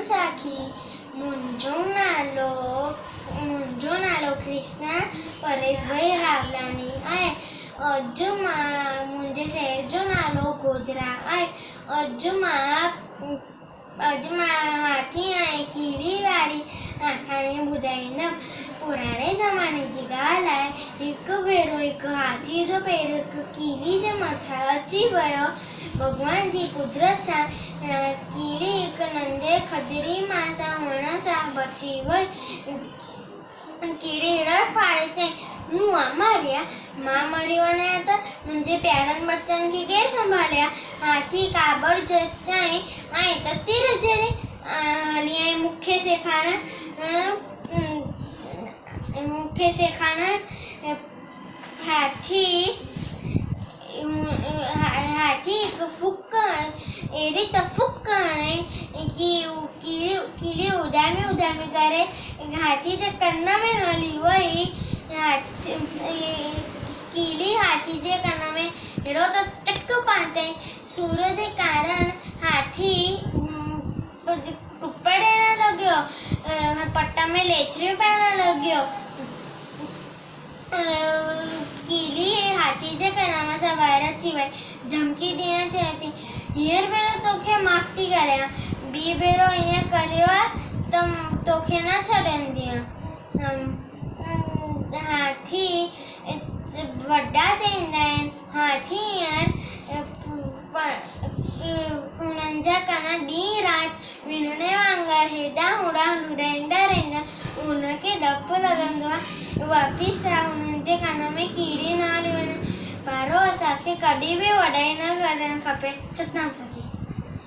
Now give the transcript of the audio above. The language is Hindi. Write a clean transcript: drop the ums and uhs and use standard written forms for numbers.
साखी मुंहिंजो नालो कृष्णा परेश भाई रावलानी आहे। अॼु मां मुंहिंजे शहर जो नालो गोजरा आहे। अॼु मां हाथी ऐं कीड़ी वारी आखाणी ॿुधाईंदमि। पुराणे ज़माने जी ॻाल्हि आहे। हिकु भेरो हिकु हाथी जो पेर हिकु कीड़ी जे मथां अची वियो। भॻवान जी कुदरत सां कीड़ी हिकु नंढे खदड़ी मां सां हुअण सां बची वई। कीड़ी रड़ पाड़े चई, मां मरी वञा त मुंहिंजे प्यारनि बच्चनि खे केरु संभालिया। हाथी काबड़ चई ऐं त तिर जहिड़े हली आई मूंखे सेखारण। हाथी हिकु फुक अहिड़ी त फुक हणे कि कीड़ी उॾामी करे हाथी जे कन में हली वई। कीड़ी हाथी जे कन में अहिड़ो त चक पातई, सूर जे कारण हाथी टुप ॾियण लॻियो, पट में लेछरियूं पाइण लॻियो। कीड़ी हाथी जे कन मां सां ॿाहिरि अची वई, धमकी ॾियण चए थी, हींअर भेरो तोखे माफ़ थी करियां, ॿी भेरो ईअं करियो आहे त तोखे न छॾंदी। हाथी वॾा चईंदा आहिनि, हाथी हुननि जा कन ॾींहुं राति विञणे वांगुरु हेॾां होॾां लुॾाईंदा रहंदा। उनखे डपु लॻंदो आहे वापसि सां हुननि जे कन में कीड़ी न हली वञे। पारो असांखे कॾहिं बि वॾाई न करणु खपे। सतनाम।